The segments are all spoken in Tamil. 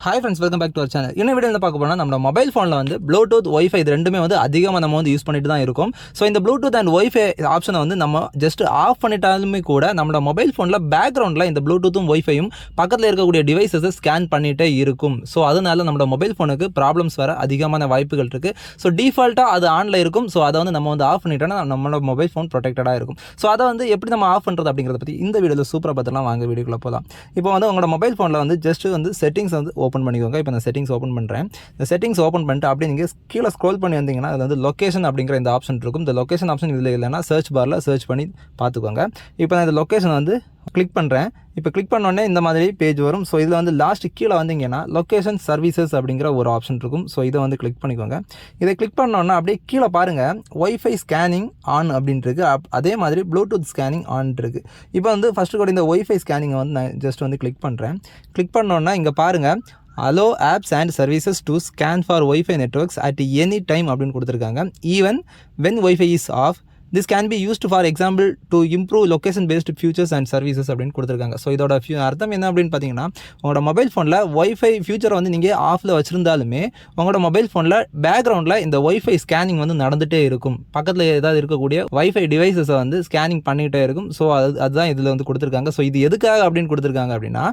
Hi friends, welcome back to our channel. இன்னும் வீடியோ பார்க்க போனால் நம்ம மொபைல் ஃபோனில் வந்து ப்ளூடூத் ஒய்ஃபை இது ரெண்டுமே வந்து அதிகமாக நம்ம வந்து யூஸ் பண்ணிட்டு தான் இருக்கும். ஸோ இந்த ப்ளூடூத் அண்ட் ஒய்ஃபை ஆப்ஷனை வந்து நம்ம ஜஸ்ட் ஆஃப் பண்ணிட்டாலுமே கூட நம்மளோட மொபைல் ஃபோனில் பேக்ரவுண்டில் இந்த ப்ளூடூத்தும் ஒய்ஃபையும் பக்கத்தில் இருக்கக்கூடிய டிவைஸஸை ஸ்கேன் பண்ணிகிட்டே இருக்கும். ஸோ அதனால நம்மளோட மொபைல் ஃபோனுக்கு ப்ராப்ளம்ஸ் வர அதிகமான வாய்ப்புகள் இருக்குது. ஸோ டிஃபால்ட்டாக அது ஆனில் இருக்கும். ஸோ அதை வந்து நம்ம வந்து ஆஃப் பண்ணிட்டோன்னா நம்மளோட மொபைல் ஃபோன் ப்ரொடெக்டடாக இருக்கும். ஸோ அதை வந்து எப்படி நம்ம ஆஃப் பண்ணுறது அப்படிங்கிறத பற்றி இந்த வீடியோவில் சூப்பராக பார்த்துலாம். வாங்க வீடியோக்குள்ளே போகலாம். இப்போ வந்து உங்களோட மொபைல் ஃபோனில் வந்து ஜஸ்ட் வந்து செட்டிங்ஸ் வந்து ஓப்பன் பண்ணிக்கோங்க. இப்போ செட்டிங்ஸ் ஓப்பன் பண்ணுறேன். இந்த செட்டிங்ஸ் ஓப்பன் பண்ணிட்டு அப்படியே நீங்கள் கீழே ஸ்க்ரோல் பண்ணி வந்தீங்கன்னா அதில் வந்து லொக்கேஷன் அப்படிங்கிற இந்த ஆப்ஷன் இருக்கும். இந்த லொக்கேஷன் ஆப்ஷன் இதில் இல்லைன்னா சர்ச் பாரில் சர்ச் பண்ணி பார்த்துக்கோங்க. இப்போ நான் இந்த லொக்கேஷன் வந்து கிளிக் பண்ணுறேன். இப்போ கிளிக் பண்ணோடனே இந்த மாதிரி பேஜ் வரும். ஸோ இதில் வந்து லாஸ்ட் கீழே வந்தீங்கன்னா லொக்கேஷன் சர்வீசஸ் அப்படிங்கிற ஒரு ஆப்ஷன் இருக்கும். ஸோ இதை வந்து கிளிக் பண்ணிக்கோங்க. இதை கிளிக் பண்ணோன்னா அப்படியே கீழே பாருங்கள் ஒய்ஃபை ஸ்கேனிங் ஆன் அப்படின்ட்டுருக்கு. அதே மாதிரி ப்ளூடூத் ஸ்கேனிங் ஆன் இருக்குது. இப்போ வந்து ஃபஸ்ட்டு கூட இந்த ஒய்ஃபை ஸ்கேனிங்கை வந்து நான் ஜஸ்ட் வந்து கிளிக் பண்ணுறேன். கிளிக் பண்ணோன்னா இங்கே பாருங்கள் allow apps and services to scan for Wi-Fi networks at any time அப்படின்னு கொடுத்துருக்காங்க. even when Wi-Fi is off, this can be used for example to improve location based features and services அப்படின்னு கொடுத்துருக்காங்க. ஸோ இதோட அர்த்தம் என்ன அப்படின்னு பார்த்தீங்கன்னா, உங்களோட மொபைல் ஃபோனில் ஒய்ஃபை ஃபியூச்சரை வந்து நீங்கள் ஆஃபில் வச்சுருந்தாலுமே உங்களோட மொபைல் ஃபோனில் பேக்ரவுண்டில் இந்த ஒய்ஃபை ஸ்கேனிங் வந்து நடந்துகிட்டே இருக்கும். பக்கத்தில் ஏதாவது இருக்கக்கூடிய ஒய்ஃபை டிவைஸஸை வந்து ஸ்கேனிங் பண்ணிகிட்டே இருக்கும். ஸோ அதுதான் இதில் வந்து கொடுத்துருக்காங்க. ஸோ இது எதுக்காக அப்படின்னு கொடுத்துருக்காங்க அப்படின்னா,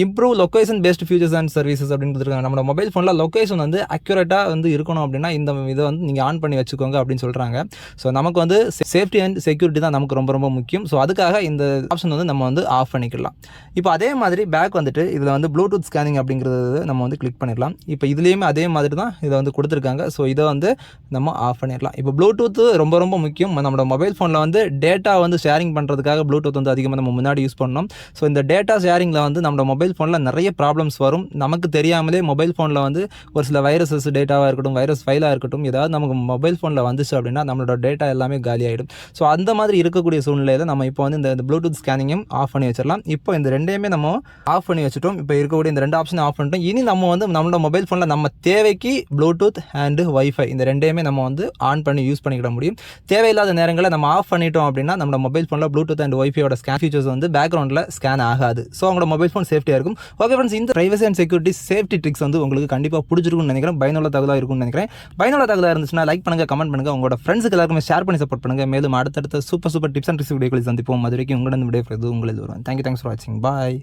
improve location paste futures and services அப்படின்னு கொடுத்துருக்காங்க. நம்மளோட மொபைல் ஃபோனில் லொக்கேஷன் வந்து அக்யூரேட்டாக வந்து இருக்கணும் அப்படின்னா இந்த இதை வந்து நீங்கள் ஆன் பண்ணி வச்சுக்கோங்க அப்படின்னு சொல்கிறாங்க. ஸோ நமக்கு வந்து சேஃப்டி அண்ட் செக்யூரிட்டி தான் நமக்கு ரொம்ப ரொம்ப முக்கியம். ஸோ அதுக்காக இந்த ஆப்ஷன் வந்து நம்ம வந்து ஆஃப் பண்ணிக்கலாம். இப்போ அதே மாதிரி பேக் வந்துட்டு இதில் வந்து ப்ளூடூத் ஸ்கேனிங் அப்படிங்கிறது நம்ம வந்து கிளிக் பண்ணிடலாம். இப்போ இதுலேயுமே அதே மாதிரி தான் இதை வந்து கொடுத்துருக்காங்க. ஸோ இதை வந்து நம்ம ஆஃப் பண்ணிடலாம். இப்போ ப்ளூடூத் ரொம்ப ரொம்ப முக்கியம். நம்மளோட மொபைல் ஃபோனில் வந்து டேட்டா வந்து ஷேரிங் பண்ணுறதுக்காக ப்ளூடூத் வந்து அதிகமாக நம்ம முன்னாடி யூஸ் பண்ணோம். ஸோ இந்த டேட்டா ஷேரிங்கில் வந்து நம்மளோட மொபைல் ஃபோனில் நிறைய ப்ராப்ளம்ஸ் வரும். நமக்கு தெரியாமலே மொபைல் ஃபோனில் வந்து ஒரு சில வைரஸஸ் டேட்டாவாக இருக்கட்டும், வைரஸ் ஃபைலாக இருக்கட்டும், ஏதாவது நமக்கு மொபைல் ஃபோனில் வந்துச்சு அப்படின்னா நம்மளோட டேட்டா எல்லாமே காலியாகிடும். ஸோ அந்த மாதிரி இருக்கக்கூடிய சூழ்நிலையில் நம்ம இப்போ வந்து இந்த ப்ளூடூத் ஸ்கேனிங்கும் ஆஃப் பண்ணி வச்சிடலாம். இப்போ இந்த ரெண்டையுமே நம்ம ஆஃப் பண்ணி வச்சுட்டோம். இப்போ இருக்கக்கூடிய இந்த ரெண்டு ஆப்ஷனை ஆஃப் பண்ணிட்டோம். இனி நம்ம வந்து நம்மளோட மொபைல் ஃபோனில் நம்ம தேவைக்கு ப்ளூடூத் அண்டு ஒய்ஃபை இந்த ரெண்டையுமே நம்ம வந்து ஆன் பண்ணி யூஸ் பண்ணிக்கிட முடியும். தேவையில்லாத நேரங்களில் நம்ம ஆஃப் பண்ணிட்டோம் அப்படின்னா நம்மளோட மொபைல் ஃபோனில் ப்ளூடூத் அண்ட் ஒய்ஃபையோட ஸ்கேன் ஃபீச்சர்ஸ் வந்து பேக்ரவுண்டில் ஸ்கேன் ஆகாது. ஸோ உங்களோட மொபைல் ஃபோன் சேஃப்டியாக இருக்கும். ஓகே ஃப்ரெண்ட்ஸ், இந்த privacy and security safety tricks வந்து உங்களுக்கு கண்டிப்பாக பிடிச்சிருக்கும்னு நினைக்கிறேன். பயனுள்ள தகவலாக இருக்கும்னு நினைக்கிறேன். பயனுள்ள தகவலாக இருந்துச்சுன்னா லைக் பண்ணுங்கள், கமெண்ட் பண்ணுங்கள், உங்களோட ஃப்ரெண்ட்ஸுக்கு எல்லாருமே ஷேர் பண்ணி சப்போர்ட் பண்ணுங்கள். மேலும் அடுத்தடுத்த சூப்பர் டிப்ஸ் அண்ட் ட்ரிக்ஸ் வீடியோக்களை சந்திப்போம். அது வரைக்கும் உங்களிடம் விடைபெறுவது உங்களில் வருவேன். தேங்க்யூ ஃபார் வாட்சிங். பாய்.